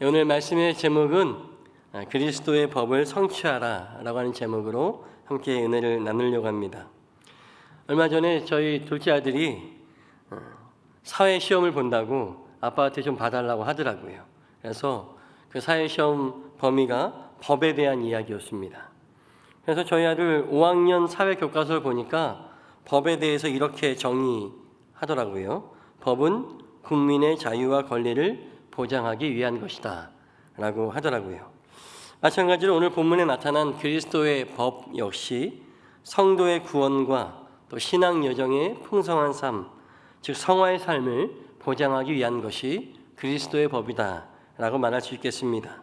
오늘 말씀의 제목은 그리스도의 법을 성취하라 라고 하는 제목으로 함께 은혜를 나누려고 합니다. 얼마 전에 저희 둘째 아들이 사회시험을 본다고 아빠한테 좀 봐달라고 하더라고요. 그래서 그 사회시험 범위가 법에 대한 이야기였습니다. 그래서 저희 아들 5학년 사회교과서를 보니까 법에 대해서 이렇게 정의하더라고요. 법은 국민의 자유와 권리를 보장하기 위한 것이다 라고 하더라고요. 마찬가지로 오늘 본문에 나타난 그리스도의 법 역시 성도의 구원과 또 신앙 여정의 풍성한 삶, 즉 성화의 삶을 보장하기 위한 것이 그리스도의 법이다 라고 말할 수 있겠습니다.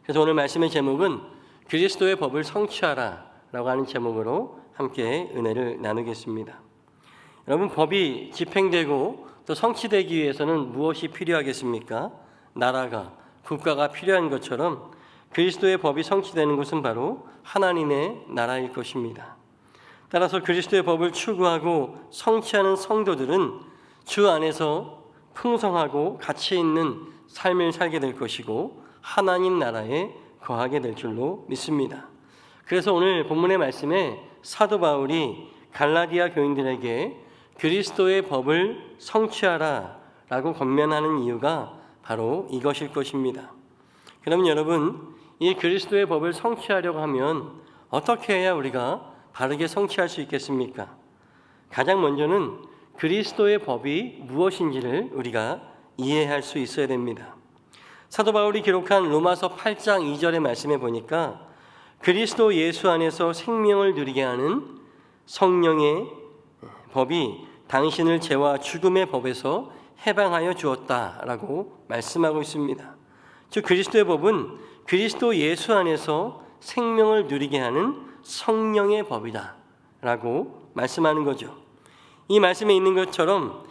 그래서 오늘 말씀의 제목은 그리스도의 법을 성취하라 라고 하는 제목으로 함께 은혜를 나누겠습니다. 여러분, 법이 집행되고 또 성취되기 위해서는 무엇이 필요하겠습니까? 나라가, 국가가 필요한 것처럼 그리스도의 법이 성취되는 것은 바로 하나님의 나라일 것입니다. 따라서 그리스도의 법을 추구하고 성취하는 성도들은 주 안에서 풍성하고 가치 있는 삶을 살게 될 것이고 하나님 나라에 거하게 될 줄로 믿습니다. 그래서 오늘 본문의 말씀에 사도 바울이 갈라디아 교인들에게 그리스도의 법을 성취하라 라고 권면하는 이유가 바로 이것일 것입니다. 그럼 여러분, 이 그리스도의 법을 성취하려고 하면 어떻게 해야 우리가 바르게 성취할 수 있겠습니까? 가장 먼저는 그리스도의 법이 무엇인지를 우리가 이해할 수 있어야 됩니다. 사도 바울이 기록한 로마서 8장 2절의 말씀에 보니까 그리스도 예수 안에서 생명을 누리게 하는 성령의 법이 당신을 죄와 죽음의 법에서 해방하여 주었다라고 말씀하고 있습니다. 즉 그리스도의 법은 그리스도 예수 안에서 생명을 누리게 하는 성령의 법이다라고 말씀하는 거죠. 이 말씀에 있는 것처럼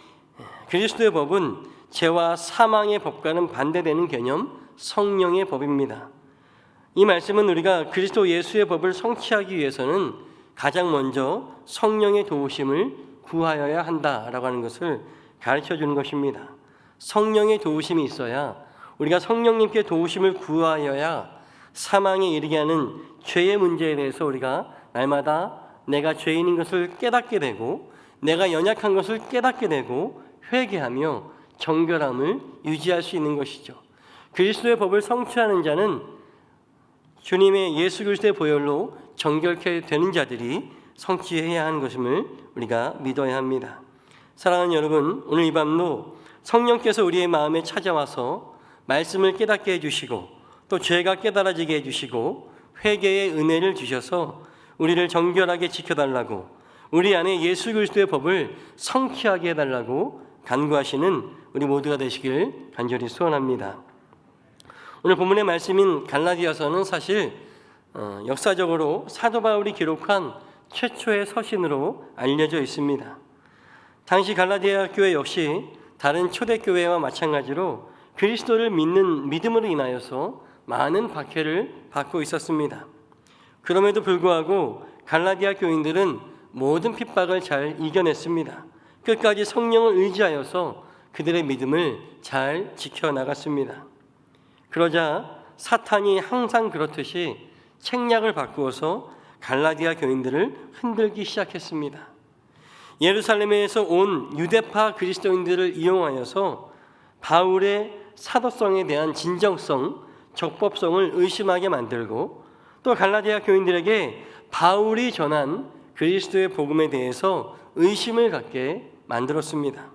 그리스도의 법은 죄와 사망의 법과는 반대되는 개념 성령의 법입니다. 이 말씀은 우리가 그리스도 예수의 법을 성취하기 위해서는 가장 먼저 성령의 도우심을 구하여야 한다라고 하는 것을 가르쳐 주는 것입니다. 성령의 도우심이 있어야, 우리가 성령님께 도우심을 구하여야 사망에 이르게 하는 죄의 문제에 대해서 우리가 날마다 내가 죄인인 것을 깨닫게 되고 내가 연약한 것을 깨닫게 되고 회개하며 정결함을 유지할 수 있는 것이죠. 그리스도의 법을 성취하는 자는 주님의 예수 그리스도의 보혈로 정결케 되는 자들이 성취해야 하는 것임을 우리가 믿어야 합니다. 사랑하는 여러분, 오늘 이 밤도 성령께서 우리의 마음에 찾아와서 말씀을 깨닫게 해주시고 또 죄가 깨달아지게 해주시고 회개의 은혜를 주셔서 우리를 정결하게 지켜달라고, 우리 안에 예수 그리스도의 법을 성취하게 해달라고 간구하시는 우리 모두가 되시길 간절히 소원합니다. 오늘 본문의 말씀인 갈라디아서는 사실 역사적으로 사도 바울이 기록한 최초의 서신으로 알려져 있습니다. 당시 갈라디아 교회 역시 다른 초대교회와 마찬가지로 그리스도를 믿는 믿음으로 인하여서 많은 박해를 받고 있었습니다. 그럼에도 불구하고 갈라디아 교인들은 모든 핍박을 잘 이겨냈습니다. 끝까지 성령을 의지하여서 그들의 믿음을 잘 지켜나갔습니다. 그러자 사탄이 항상 그렇듯이 책략을 바꾸어서 갈라디아 교인들을 흔들기 시작했습니다. 예루살렘에서 온 유대파 그리스도인들을 이용하여서 바울의 사도성에 대한 진정성, 적법성을 의심하게 만들고 또 갈라디아 교인들에게 바울이 전한 그리스도의 복음에 대해서 의심을 갖게 만들었습니다.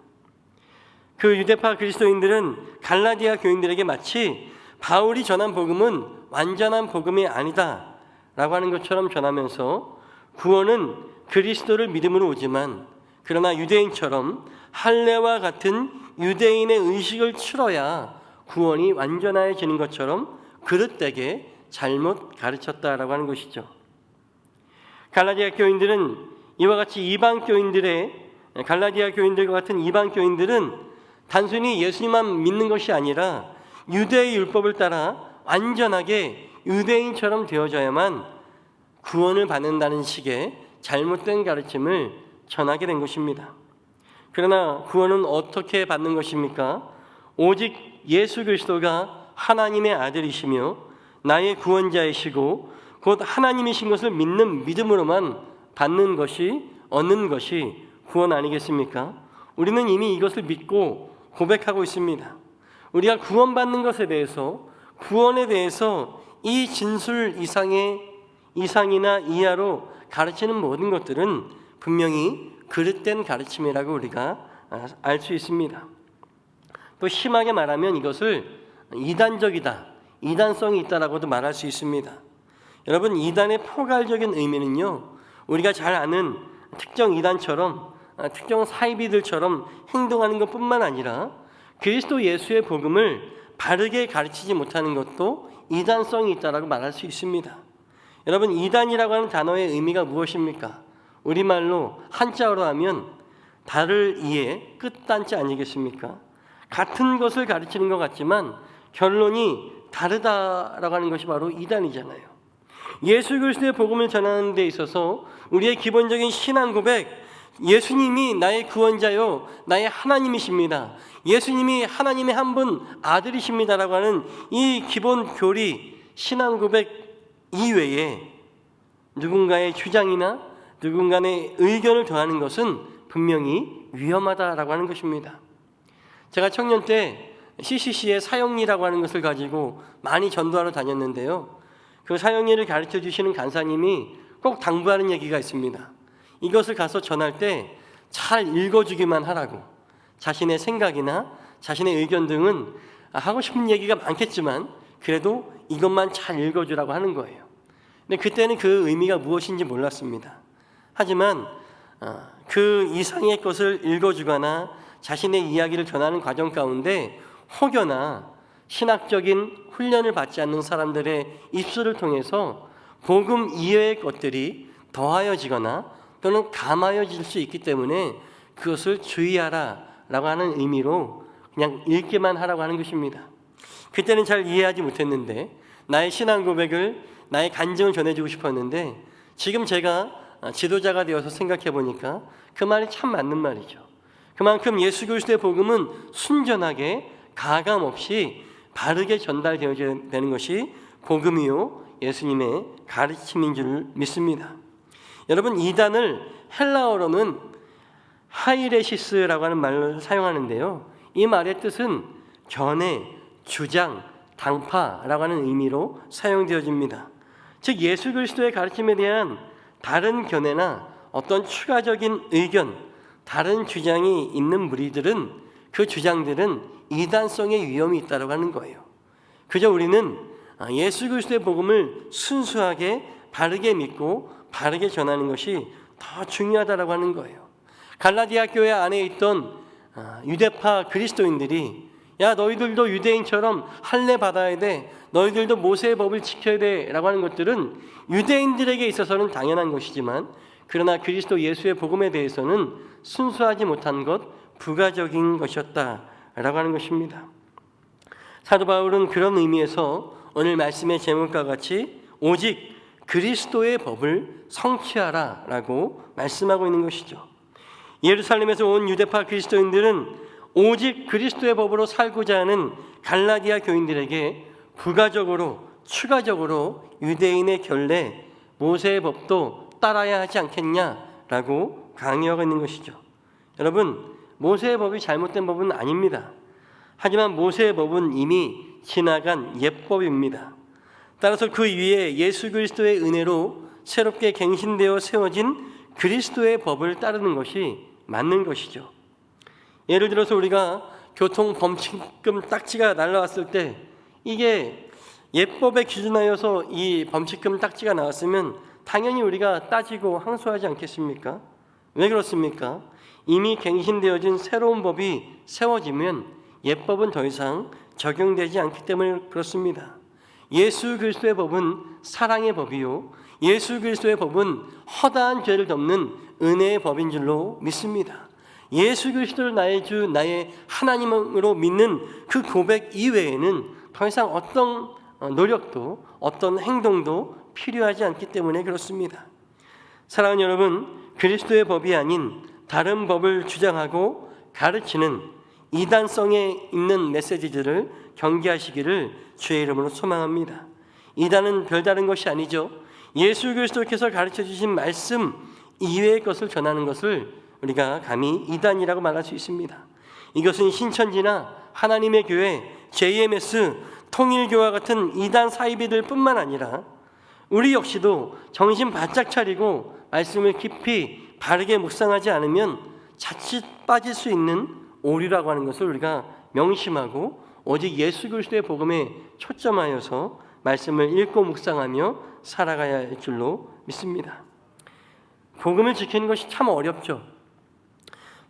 그 유대파 그리스도인들은 갈라디아 교인들에게 마치 바울이 전한 복음은 완전한 복음이 아니다 라고 하는 것처럼 전하면서 구원은 그리스도를 믿음으로 오지만 그러나 유대인처럼 할례와 같은 유대인의 의식을 치러야 구원이 완전해지는 것처럼 그릇되게 잘못 가르쳤다라고 하는 것이죠. 갈라디아 교인들은 이와 같이 갈라디아 교인들과 같은 이방 교인들은 단순히 예수님만 믿는 것이 아니라 유대의 율법을 따라 완전하게 유대인처럼 되어져야만 구원을 받는다는 식의 잘못된 가르침을 전하게 된 것입니다. 그러나 구원은 어떻게 받는 것입니까? 오직 예수 그리스도가 하나님의 아들이시며 나의 구원자이시고 곧 하나님이신 것을 믿는 믿음으로만 받는 것이, 얻는 것이 구원 아니겠습니까? 우리는 이미 이것을 믿고 고백하고 있습니다. 우리가 구원받는 것에 대해서, 구원에 대해서 이 진술 이상이나 이하로 가르치는 모든 것들은 분명히 그릇된 가르침이라고 우리가 알 수 있습니다. 또 심하게 말하면 이것을 이단적이다, 이단성이 있다라고도 말할 수 있습니다. 여러분, 이단의 포괄적인 의미는요, 우리가 잘 아는 특정 이단처럼, 특정 사이비들처럼 행동하는 것뿐만 아니라 그리스도 예수의 복음을 바르게 가르치지 못하는 것도 이단성이 있다라고 말할 수 있습니다. 여러분, 이단이라고 하는 단어의 의미가 무엇입니까? 우리말로 한자어로 하면 달을 이에 끝단자 아니겠습니까? 같은 것을 가르치는 것 같지만 결론이 다르다라고 하는 것이 바로 이단이잖아요. 예수 그리스도의 복음을 전하는 데 있어서 우리의 기본적인 신앙 고백, 예수님이 나의 구원자요 나의 하나님이십니다, 예수님이 하나님의 한 분 아들이십니다라고 하는 이 기본 교리, 신앙 고백 이외에 누군가의 주장이나 누군가의 의견을 더하는 것은 분명히 위험하다라고 하는 것입니다. 제가 청년 때 CCC의 사형리라고 하는 것을 가지고 많이 전도하러 다녔는데요, 그 사형리를 가르쳐 주시는 간사님이 꼭 당부하는 얘기가 있습니다. 이것을 가서 전할 때 잘 읽어주기만 하라고. 자신의 생각이나 자신의 의견 등은 하고 싶은 얘기가 많겠지만 그래도 이것만 잘 읽어주라고 하는 거예요. 근데 그때는 그 의미가 무엇인지 몰랐습니다. 하지만 그 이상의 것을 읽어주거나 자신의 이야기를 전하는 과정 가운데 혹여나 신학적인 훈련을 받지 않는 사람들의 입술을 통해서 복음 이외의 것들이 더하여지거나 또는 감하여질 수 있기 때문에 그것을 주의하라 라고 하는 의미로 그냥 읽기만 하라고 하는 것입니다. 그때는 잘 이해하지 못했는데 나의 신앙 고백을, 나의 간증을 전해주고 싶었는데 지금 제가 지도자가 되어서 생각해 보니까 그 말이 참 맞는 말이죠. 그만큼 예수 그리스도의 복음은 순전하게 가감 없이 바르게 전달되어야 되는 것이 복음이요 예수님의 가르침인 줄 믿습니다. 여러분, 이단을 헬라어로는 하이레시스라고 하는 말을 사용하는데요, 이 말의 뜻은 견해, 주장, 당파라고 하는 의미로 사용되어집니다. 즉 예수 그리스도의 가르침에 대한 다른 견해나 어떤 추가적인 의견, 다른 주장이 있는 무리들은, 그 주장들은 이단성의 위험이 있다고 하는 거예요. 그저 우리는 예수 그리스도의 복음을 순수하게 바르게 믿고 바르게 전하는 것이 더 중요하다고 하는 거예요. 갈라디아 교회 안에 있던 유대파 그리스도인들이 야, 너희들도 유대인처럼 할례 받아야 돼, 너희들도 모세의 법을 지켜야 돼 라고 하는 것들은 유대인들에게 있어서는 당연한 것이지만 그러나 그리스도 예수의 복음에 대해서는 순수하지 못한 것, 부가적인 것이었다라고 하는 것입니다. 사도 바울은 그런 의미에서 오늘 말씀의 제목과 같이 오직 그리스도의 법을 성취하라 라고 말씀하고 있는 것이죠. 예루살렘에서 온 유대파 그리스도인들은 오직 그리스도의 법으로 살고자 하는 갈라디아 교인들에게 부가적으로, 추가적으로 유대인의 결례, 모세의 법도 따라야 하지 않겠냐라고 강요하고 있는 것이죠. 여러분, 모세의 법이 잘못된 법은 아닙니다. 하지만 모세의 법은 이미 지나간 옛법입니다. 따라서 그 위에 예수 그리스도의 은혜로 새롭게 갱신되어 세워진 그리스도의 법을 따르는 것이 맞는 것이죠. 예를 들어서 우리가 교통 범칙금 딱지가 날라왔을 때 이게 옛법에 기준하여서 이 범칙금 딱지가 나왔으면 당연히 우리가 따지고 항소하지 않겠습니까? 왜 그렇습니까? 이미 갱신되어진 새로운 법이 세워지면 옛법은 더 이상 적용되지 않기 때문에 그렇습니다. 예수 그리스도의 법은 사랑의 법이요 예수 그리스도의 법은 허다한 죄를 덮는 은혜의 법인 줄로 믿습니다. 예수 그리스도를 나의 주, 나의 하나님으로 믿는 그 고백 이외에는 더 이상 어떤 노력도 어떤 행동도 필요하지 않기 때문에 그렇습니다. 사랑하는 여러분, 그리스도의 법이 아닌 다른 법을 주장하고 가르치는 이단성에 있는 메시지들을 경계하시기를 주의 이름으로 소망합니다. 이단은 별다른 것이 아니죠. 예수 그리스도께서 가르쳐 주신 말씀 이외의 것을 전하는 것을 우리가 감히 이단이라고 말할 수 있습니다. 이것은 신천지나 하나님의 교회, JMS, 통일교와 같은 이단 사이비들 뿐만 아니라 우리 역시도 정신 바짝 차리고 말씀을 깊이 바르게 묵상하지 않으면 자칫 빠질 수 있는 오류라고 하는 것을 우리가 명심하고 오직 예수 그리스도의 복음에 초점하여서 말씀을 읽고 묵상하며 살아가야 할 줄로 믿습니다. 복음을 지키는 것이 참 어렵죠.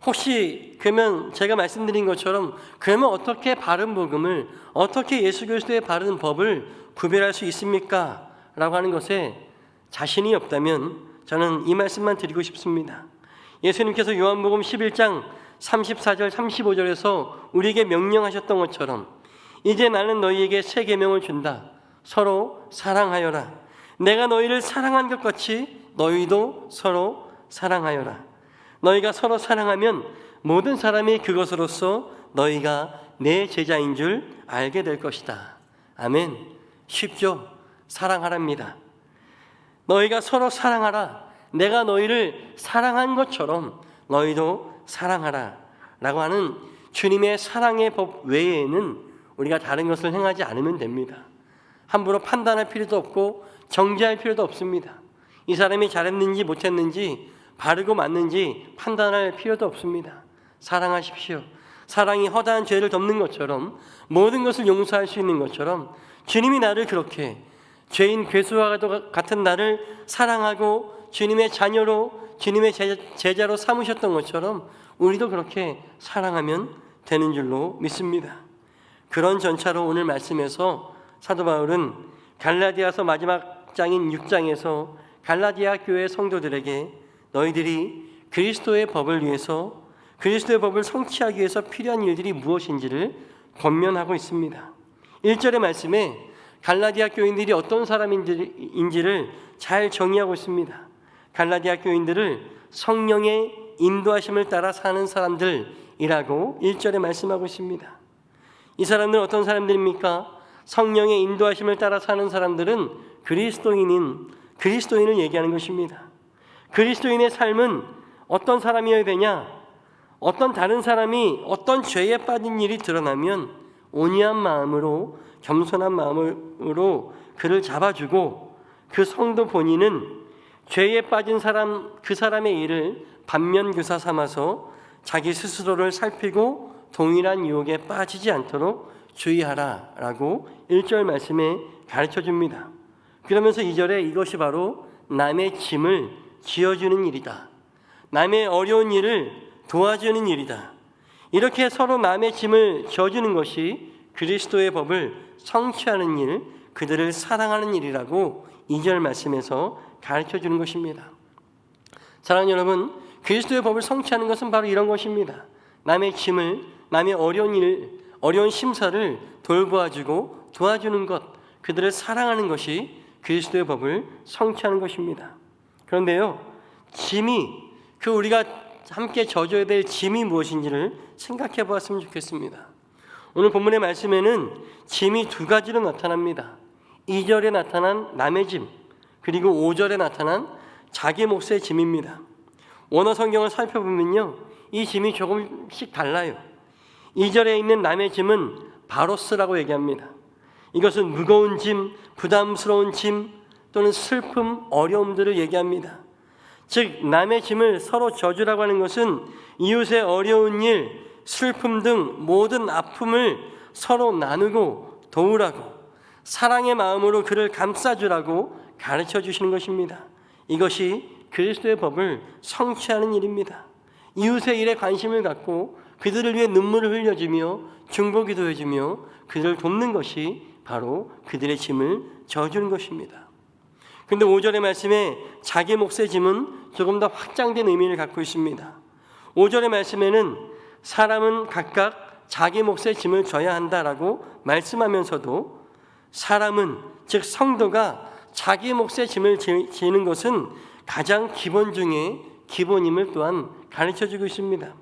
혹시 그러면 제가 말씀드린 것처럼 그러면 어떻게 바른 복음을, 어떻게 예수 그리스도의 바른 법을 구별할 수 있습니까? 라고 하는 것에 자신이 없다면 저는 이 말씀만 드리고 싶습니다. 예수님께서 요한복음 11장 34절 35절에서 우리에게 명령하셨던 것처럼 이제 나는 너희에게 새 계명을 준다. 서로 사랑하여라. 내가 너희를 사랑한 것 같이 너희도 서로 사랑하여라. 너희가 서로 사랑하면 모든 사람이 그것으로서 너희가 내 제자인 줄 알게 될 것이다. 아멘. 쉽죠? 사랑하랍니다. 너희가 서로 사랑하라. 내가 너희를 사랑한 것처럼 너희도 사랑하라 라고 하는 주님의 사랑의 법 외에는 우리가 다른 것을 행하지 않으면 됩니다. 함부로 판단할 필요도 없고 정죄할 필요도 없습니다. 이 사람이 잘했는지 못했는지 바르고 맞는지 판단할 필요도 없습니다. 사랑하십시오. 사랑이 허다한 죄를 덮는 것처럼 모든 것을 용서할 수 있는 것처럼 주님이 나를 그렇게 죄인 괴수와 같은 나를 사랑하고 주님의 자녀로 주님의 제자로 삼으셨던 것처럼 우리도 그렇게 사랑하면 되는 줄로 믿습니다. 그런 전차로 오늘 말씀에서 사도 바울은 갈라디아서 마지막 장인 6장에서 갈라디아 교회 성도들에게 너희들이 그리스도의 법을 위해서, 그리스도의 법을 성취하기 위해서 필요한 일들이 무엇인지를 권면하고 있습니다. 1절의 말씀에 갈라디아 교인들이 어떤 사람인지를 잘 정의하고 있습니다. 갈라디아 교인들을 성령의 인도하심을 따라 사는 사람들이라고 1절에 말씀하고 있습니다. 이 사람들은 어떤 사람들입니까? 성령의 인도하심을 따라 사는 사람들은 그리스도인을 얘기하는 것입니다. 그리스도인의 삶은 어떤 사람이어야 되냐? 어떤 다른 사람이 어떤 죄에 빠진 일이 드러나면 온유한 마음으로, 겸손한 마음으로 그를 잡아주고 그 성도 본인은 죄에 빠진 사람, 그 사람의 일을 반면교사 삼아서 자기 스스로를 살피고 동일한 유혹에 빠지지 않도록 주의하라 라고 1절 말씀에 가르쳐 줍니다. 그러면서 2절에 이것이 바로 남의 짐을 지어주는 일이다. 남의 어려운 일을 도와주는 일이다. 이렇게 서로 남의 짐을 져주는 것이 그리스도의 법을 성취하는 일, 그들을 사랑하는 일이라고 2절 말씀에서 가르쳐 주는 것입니다. 사랑하는 여러분, 그리스도의 법을 성취하는 것은 바로 이런 것입니다. 남의 짐을, 남의 어려운 일, 어려운 심사를 돌보아주고 도와주는 것, 그들을 사랑하는 것이 그리스도의 법을 성취하는 것입니다. 그런데요, 짐이, 우리가 함께 져줘야 될 짐이 무엇인지를 생각해 보았으면 좋겠습니다. 오늘 본문의 말씀에는 짐이 두 가지로 나타납니다. 2절에 나타난 남의 짐, 그리고 5절에 나타난 자기 몫의 짐입니다. 원어 성경을 살펴보면요, 이 짐이 조금씩 달라요. 2절에 있는 남의 짐은 바로스라고 얘기합니다. 이것은 무거운 짐, 부담스러운 짐 또는 슬픔, 어려움들을 얘기합니다. 즉 남의 짐을 서로 져주라고 하는 것은 이웃의 어려운 일, 슬픔 등 모든 아픔을 서로 나누고 도우라고, 사랑의 마음으로 그를 감싸주라고 가르쳐 주시는 것입니다. 이것이 그리스도의 법을 성취하는 일입니다. 이웃의 일에 관심을 갖고 그들을 위해 눈물을 흘려주며 중보기도 해주며 그들을 돕는 것이 바로 그들의 짐을 져주는 것입니다. 그런데 5절의 말씀에 자기 몫의 짐은 조금 더 확장된 의미를 갖고 있습니다. 5절의 말씀에는 사람은 각각 자기 몫의 짐을 져야 한다라고 말씀하면서도 사람은, 즉 성도가 자기 몫의 짐을 지는 것은 가장 기본 중에 기본임을 또한 가르쳐주고 있습니다.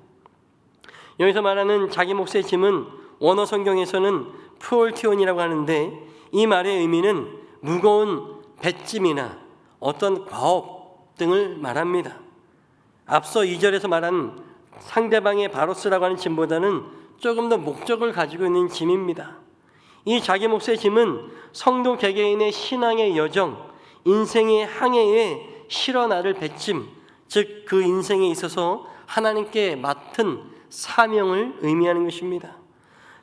여기서 말하는 자기 몫의 짐은 원어 성경에서는 프올티온이라고 하는데, 이 말의 의미는 무거운 뱃짐이나 어떤 과업 등을 말합니다. 앞서 2절에서 말한 상대방의 바로스라고 하는 짐보다는 조금 더 목적을 가지고 있는 짐입니다. 이 자기 몫의 짐은 성도 개개인의 신앙의 여정, 인생의 항해에 실어 나를 뱃짐, 즉 그 인생에 있어서 하나님께 맡은 사명을 의미하는 것입니다.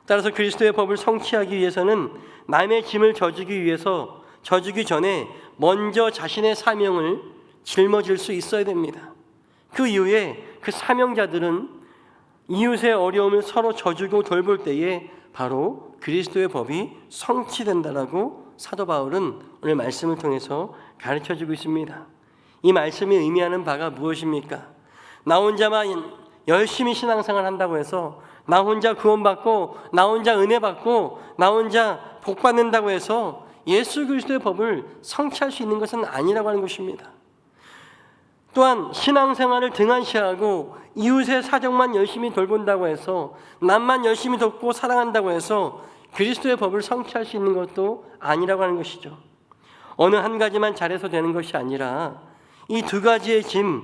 따라서 그리스도의 법을 성취하기 위해서는 남의 짐을 져주기 전에 먼저 자신의 사명을 짊어질 수 있어야 됩니다. 그 이후에 그 사명자들은 이웃의 어려움을 서로 져주고 돌볼 때에 바로 그리스도의 법이 성취된다라고 사도 바울은 오늘 말씀을 통해서 가르쳐주고 있습니다. 이 말씀이 의미하는 바가 무엇입니까? 나 혼자만 열심히 신앙생활 한다고 해서, 나 혼자 구원받고, 나 혼자 은혜 받고, 나 혼자 복 받는다고 해서 예수 그리스도의 법을 성취할 수 있는 것은 아니라고 하는 것입니다. 또한 신앙생활을 등한시하고 이웃의 사정만 열심히 돌본다고 해서, 남만 열심히 돕고 사랑한다고 해서 그리스도의 법을 성취할 수 있는 것도 아니라고 하는 것이죠. 어느 한 가지만 잘해서 되는 것이 아니라 이 두 가지의 짐,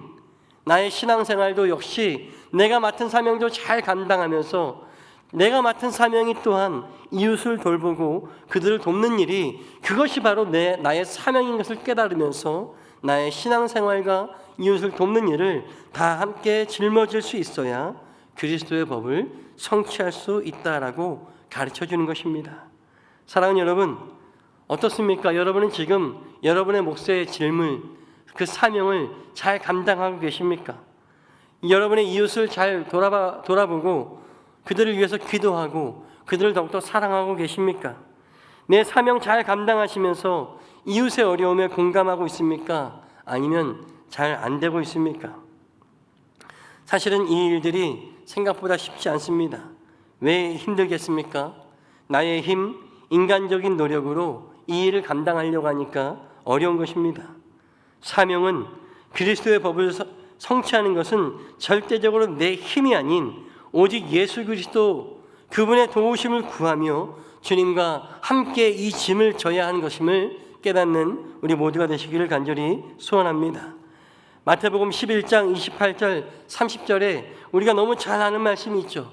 나의 신앙생활도 역시 내가 맡은 사명도 잘 감당하면서 내가 맡은 사명이 또한 이웃을 돌보고 그들을 돕는 일이, 그것이 바로 나의 사명인 것을 깨달으면서 나의 신앙생활과 이웃을 돕는 일을 다 함께 짊어질 수 있어야 그리스도의 법을 성취할 수 있다라고 가르쳐주는 것입니다. 사랑하는 여러분, 어떻습니까? 여러분은 지금 여러분의 몫의 짐을, 그 사명을 잘 감당하고 계십니까? 여러분의 이웃을 잘 돌아보고 그들을 위해서 기도하고 그들을 더욱더 사랑하고 계십니까? 내 사명 잘 감당하시면서 이웃의 어려움에 공감하고 있습니까? 아니면 잘 안 되고 있습니까? 사실은 이 일들이 생각보다 쉽지 않습니다. 왜 힘들겠습니까? 나의 힘, 인간적인 노력으로 이 일을 감당하려고 하니까 어려운 것입니다. 사명은, 그리스도의 법을 성취하는 것은 절대적으로 내 힘이 아닌 오직 예수 그리스도, 그분의 도우심을 구하며 주님과 함께 이 짐을 져야 하는 것임을 깨닫는 우리 모두가 되시기를 간절히 소원합니다. 마태복음 11장 28절 30절에 우리가 너무 잘 아는 말씀이 있죠.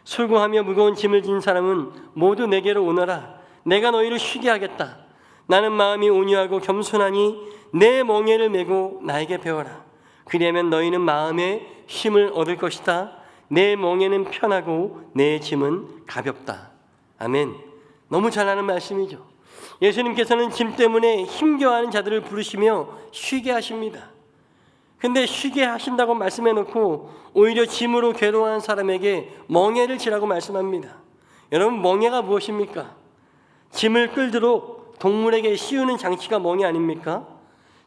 수고하며 무거운 짐을 진 사람은 모두 내게로 오너라. 내가 너희를 쉬게 하겠다. 나는 마음이 온유하고 겸손하니 내 멍에를 메고 나에게 배워라. 그리하면 너희는 마음에 힘을 얻을 것이다. 내 멍에는 편하고 내 짐은 가볍다. 아멘. 너무 잘 아는 말씀이죠. 예수님께서는 짐 때문에 힘겨워하는 자들을 부르시며 쉬게 하십니다. 근데 쉬게 하신다고 말씀해 놓고 오히려 짐으로 괴로워하는 사람에게 멍에를 지라고 말씀합니다. 여러분, 멍에가 무엇입니까? 짐을 끌도록 동물에게 씌우는 장치가 멍에 아닙니까?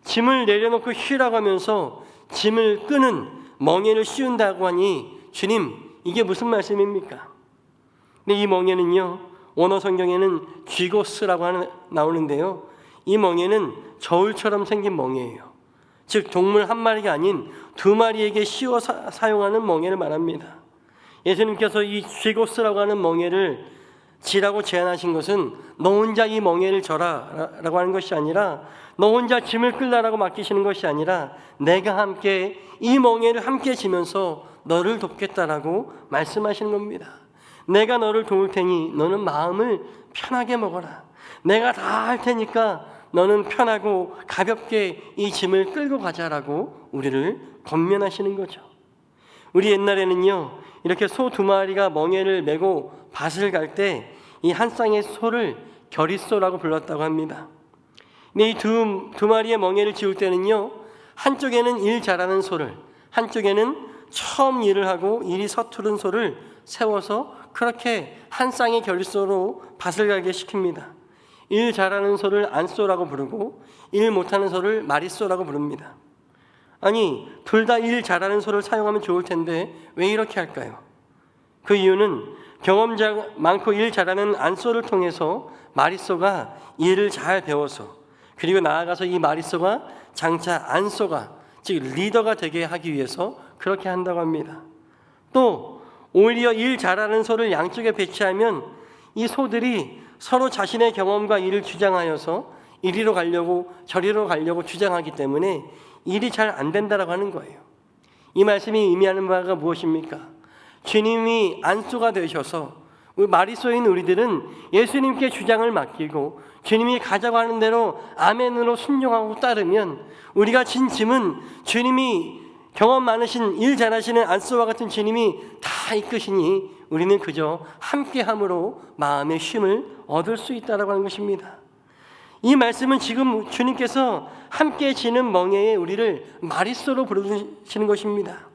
짐을 내려놓고 쉬라고 하면서 짐을 끄는 멍에를 씌운다고 하니, 주님, 이게 무슨 말씀입니까? 근데 이 멍에는요, 원어 성경에는 쥐고스라고 나오는데요, 이 멍에는 저울처럼 생긴 멍에예요. 즉 동물 한 마리가 아닌 두 마리에게 씌워 사용하는 멍에를 말합니다. 예수님께서 이 쥐고스라고 하는 멍에를 지라고 제안하신 것은 너 혼자 이 멍에를 져라 라고 하는 것이 아니라, 너 혼자 짐을 끌라라고 맡기시는 것이 아니라, 내가 함께 이 멍에를 함께 지면서 너를 돕겠다라고 말씀하시는 겁니다. 내가 너를 도울 테니 너는 마음을 편하게 먹어라. 내가 다 할 테니까 너는 편하고 가볍게 이 짐을 끌고 가자라고 우리를 권면하시는 거죠. 우리 옛날에는요, 이렇게 소 두 마리가 멍에를 메고 밭을 갈 때 이 한 쌍의 소를 겨릿소라고 불렀다고 합니다. 근데 이 두 마리의 멍에를 지울 때는요, 한쪽에는 일 잘하는 소를, 한쪽에는 처음 일을 하고 일이 서투른 소를 세워서 그렇게 한 쌍의 겨릿소로 밭을 가게 시킵니다. 일 잘하는 소를 안소라고 부르고 일 못하는 소를 마릿소라고 부릅니다. 아니, 둘 다 일 잘하는 소를 사용하면 좋을 텐데 왜 이렇게 할까요? 그 이유는 경험자 많고 일 잘하는 안소를 통해서 마릿소가 일을 잘 배워서, 그리고 나아가서 이 마릿소가 장차 안소가, 즉 리더가 되게 하기 위해서 그렇게 한다고 합니다. 또 오히려 일 잘하는 소를 양쪽에 배치하면 이 소들이 서로 자신의 경험과 일을 주장하여서 이리로 가려고 저리로 가려고 주장하기 때문에 일이 잘 안 된다라고 하는 거예요. 이 말씀이 의미하는 바가 무엇입니까? 주님이 안수가 되셔서 마리소인 우리들은 예수님께 주장을 맡기고 주님이 가자고 하는 대로 아멘으로 순종하고 따르면 우리가 진 짐은 주님이 경험 많으신 일 잘하시는 안수와 같은 주님이 다 이끄시니 우리는 그저 함께함으로 마음의 쉼을 얻을 수 있다라고 하는 것입니다. 이 말씀은 지금 주님께서 함께 지는 멍에에 우리를 마리소로 부르시는 것입니다.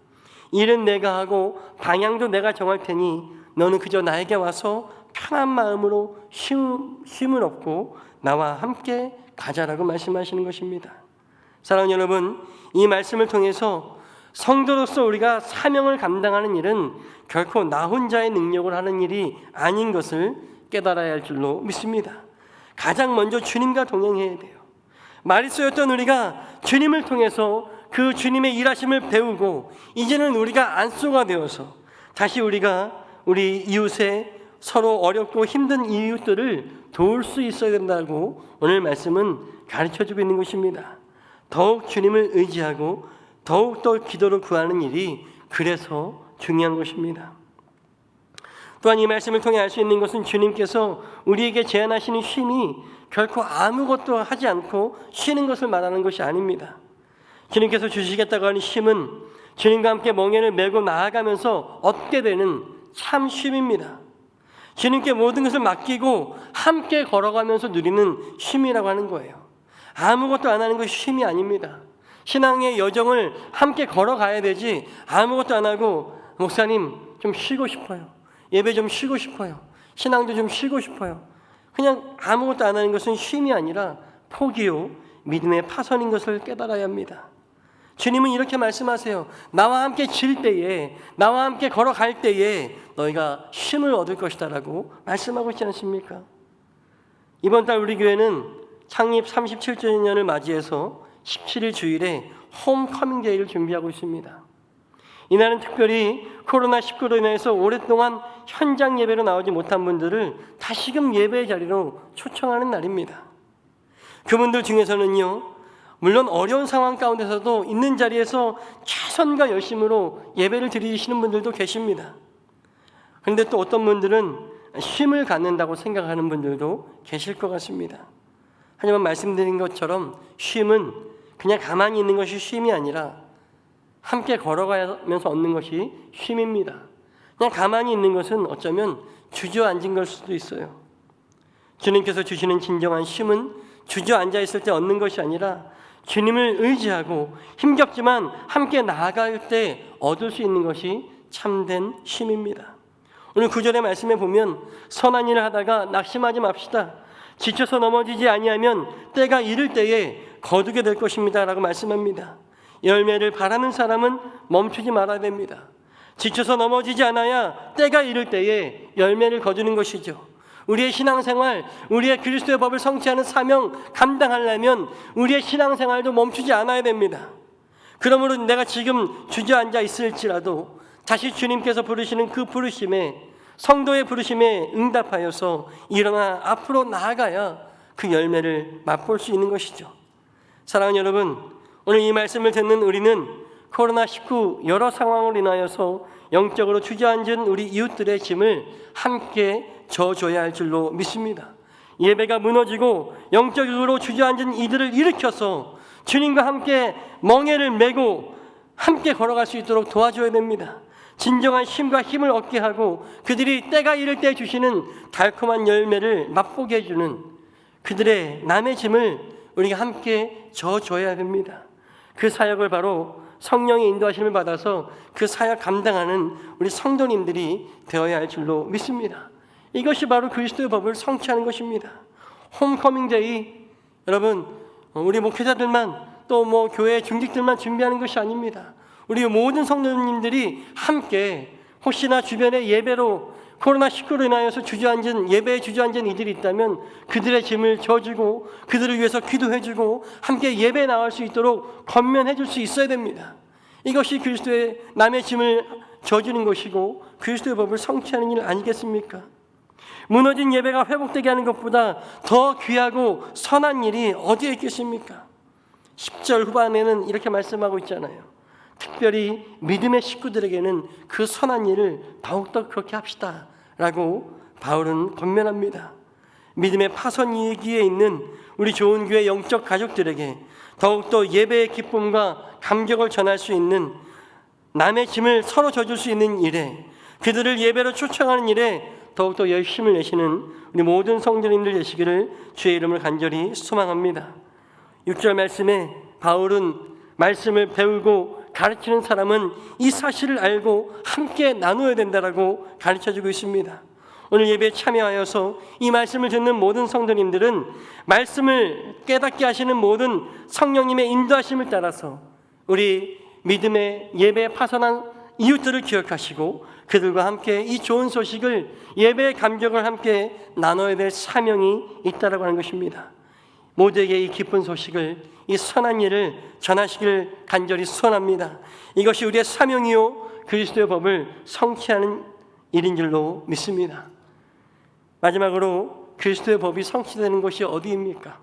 일은 내가 하고 방향도 내가 정할 테니 너는 그저 나에게 와서 편한 마음으로 쉼을 얻고 나와 함께 가자라고 말씀하시는 것입니다. 사랑하는 여러분, 이 말씀을 통해서 성도로서 우리가 사명을 감당하는 일은 결코 나 혼자의 능력을 하는 일이 아닌 것을 깨달아야 할 줄로 믿습니다. 가장 먼저 주님과 동행해야 돼요. 마리소였던 우리가 주님을 통해서 그 주님의 일하심을 배우고 이제는 우리가 안수가 되어서 다시 우리가 우리 이웃의 서로 어렵고 힘든 이웃들을 도울 수 있어야 된다고 오늘 말씀은 가르쳐주고 있는 것입니다. 더욱 주님을 의지하고 더욱더 기도를 구하는 일이 그래서 중요한 것입니다. 또한 이 말씀을 통해 알 수 있는 것은 주님께서 우리에게 제안하시는 쉼이 결코 아무것도 하지 않고 쉬는 것을 말하는 것이 아닙니다. 주님께서 주시겠다고 하는 쉼은 주님과 함께 멍에를 메고 나아가면서 얻게 되는 참 쉼입니다. 주님께 모든 것을 맡기고 함께 걸어가면서 누리는 쉼이라고 하는 거예요. 아무것도 안 하는 것이 쉼이 아닙니다. 신앙의 여정을 함께 걸어가야 되지 아무것도 안 하고 목사님 좀 쉬고 싶어요. 예배 좀 쉬고 싶어요. 신앙도 좀 쉬고 싶어요. 그냥 아무것도 안 하는 것은 쉼이 아니라 포기요 믿음의 파선인 것을 깨달아야 합니다. 주님은 이렇게 말씀하세요. 나와 함께 질 때에 나와 함께 걸어갈 때에 너희가 쉼을 얻을 것이다 라고 말씀하고 있지 않습니까? 이번 달 우리 교회는 창립 37주년을 맞이해서 17일 주일에 홈커밍 데이를 준비하고 있습니다. 이날은 특별히 코로나19로 인해서 오랫동안 현장 예배로 나오지 못한 분들을 다시금 예배의 자리로 초청하는 날입니다. 그분들 중에서는요, 물론 어려운 상황 가운데서도 있는 자리에서 최선과 열심으로 예배를 드리시는 분들도 계십니다. 그런데 또 어떤 분들은 쉼을 갖는다고 생각하는 분들도 계실 것 같습니다. 하지만 말씀드린 것처럼 쉼은 그냥 가만히 있는 것이 쉼이 아니라 함께 걸어가면서 얻는 것이 쉼입니다. 그냥 가만히 있는 것은 어쩌면 주저앉은 걸 수도 있어요. 주님께서 주시는 진정한 쉼은 주저앉아 있을 때 얻는 것이 아니라 주님을 의지하고 힘겹지만 함께 나아갈 때 얻을 수 있는 것이 참된 쉼입니다. 오늘 9절의 말씀에 보면 선한 일을 하다가 낙심하지 맙시다. 지쳐서 넘어지지 아니하면 때가 이를 때에 거두게 될 것입니다 라고 말씀합니다. 열매를 바라는 사람은 멈추지 말아야 됩니다. 지쳐서 넘어지지 않아야 때가 이를 때에 열매를 거두는 것이죠. 우리의 신앙생활, 우리의 그리스도의 법을 성취하는 사명 감당하려면 우리의 신앙생활도 멈추지 않아야 됩니다. 그러므로 내가 지금 주저앉아 있을지라도 다시 주님께서 부르시는 그 부르심에, 성도의 부르심에 응답하여서 일어나 앞으로 나아가야 그 열매를 맛볼 수 있는 것이죠. 사랑하는 여러분, 오늘 이 말씀을 듣는 우리는 코로나19 여러 상황으로 인하여서 영적으로 주저앉은 우리 이웃들의 짐을 함께 져줘야 할 줄로 믿습니다. 예배가 무너지고 영적으로 주저앉은 이들을 일으켜서 주님과 함께 멍에를 메고 함께 걸어갈 수 있도록 도와줘야 됩니다. 진정한 쉼과 힘을 얻게 하고 그들이 때가 이를 때 주시는 달콤한 열매를 맛보게 해주는 그들의 남의 짐을 우리가 함께 져줘야 됩니다. 그 사역을 바로 성령의 인도하심을 받아서 그 사역 감당하는 우리 성도님들이 되어야 할 줄로 믿습니다. 이것이 바로 그리스도의 법을 성취하는 것입니다. 홈커밍 데이, 여러분 우리 목회자들만 또 교회 중직들만 준비하는 것이 아닙니다. 우리 모든 성도님들이 함께 혹시나 주변에 예배로 코로나19로 인하여서 예배에 주저앉은 이들이 있다면 그들의 짐을 져주고 그들을 위해서 기도해주고 함께 예배에 나갈 수 있도록 권면해 줄 수 있어야 됩니다. 이것이 그리스도의 남의 짐을 저지른 것이고 그리스도의 법을 성취하는 일 아니겠습니까? 무너진 예배가 회복되게 하는 것보다 더 귀하고 선한 일이 어디에 있겠습니까? 10절 후반에는 이렇게 말씀하고 있잖아요. 특별히 믿음의 식구들에게는 그 선한 일을 더욱더 그렇게 합시다 라고 바울은 권면합니다. 믿음의 파선 이기에 있는 우리 좋은 교회 영적 가족들에게 더욱더 예배의 기쁨과 감격을 전할 수 있는, 남의 짐을 서로 져줄 수 있는 일에, 그들을 예배로 초청하는 일에 더욱더 열심을 내시는 우리 모든 성도님들 되시기를 주의 이름을 간절히 소망합니다. 6절 말씀에 바울은 말씀을 배우고 가르치는 사람은 이 사실을 알고 함께 나누어야 된다라고 가르쳐주고 있습니다. 오늘 예배에 참여하여서 이 말씀을 듣는 모든 성도님들은 말씀을 깨닫게 하시는 모든 성령님의 인도하심을 따라서 우리 믿음의 예배에 파선한 이웃들을 기억하시고 그들과 함께 이 좋은 소식을, 예배의 감격을 함께 나눠야 될 사명이 있다라고 하는 것입니다. 모두에게 이 기쁜 소식을, 이 선한 일을 전하시길 간절히 소원합니다. 이것이 우리의 사명이요 그리스도의 법을 성취하는 일인 줄로 믿습니다. 마지막으로 그리스도의 법이 성취되는 것이 어디입니까?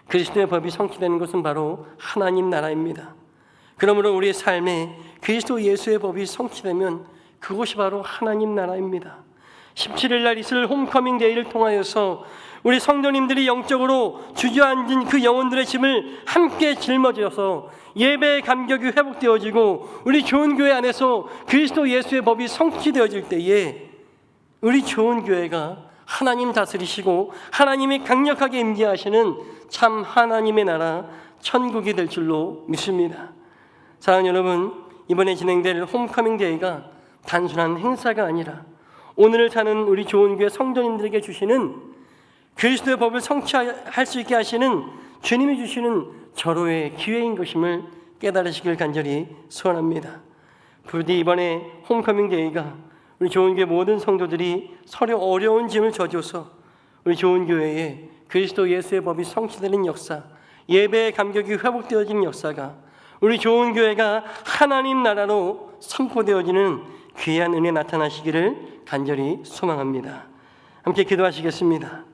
그리스도의 법이 성취되는 것은 바로 하나님 나라입니다. 그러므로 우리의 삶에 그리스도 예수의 법이 성취되면 그곳이 바로 하나님 나라입니다. 17일 날 있을 홈커밍 데이를 통하여서 우리 성도님들이 영적으로 주저앉은 그 영혼들의 짐을 함께 짊어져서 예배의 감격이 회복되어지고 우리 좋은 교회 안에서 그리스도 예수의 법이 성취되어질 때에 우리 좋은 교회가 하나님 다스리시고 하나님이 강력하게 임재하시는 참 하나님의 나라 천국이 될 줄로 믿습니다. 사랑하는 여러분, 이번에 진행될 홈커밍 데이가 단순한 행사가 아니라 오늘을 사는 우리 좋은 교회 성도님들에게 주시는 그리스도의 법을 성취할 수 있게 하시는 주님이 주시는 절호의 기회인 것임을 깨달으시길 간절히 소원합니다. 부디 이번에 홈커밍 데이가 우리 좋은 교회 모든 성도들이 서로 어려운 짐을 져줘서 우리 좋은 교회에 그리스도 예수의 법이 성취되는 역사, 예배의 감격이 회복되어지는 역사가 우리 좋은 교회가 하나님 나라로 선포되어지는 귀한 은혜 나타나시기를 간절히 소망합니다. 함께 기도하시겠습니다.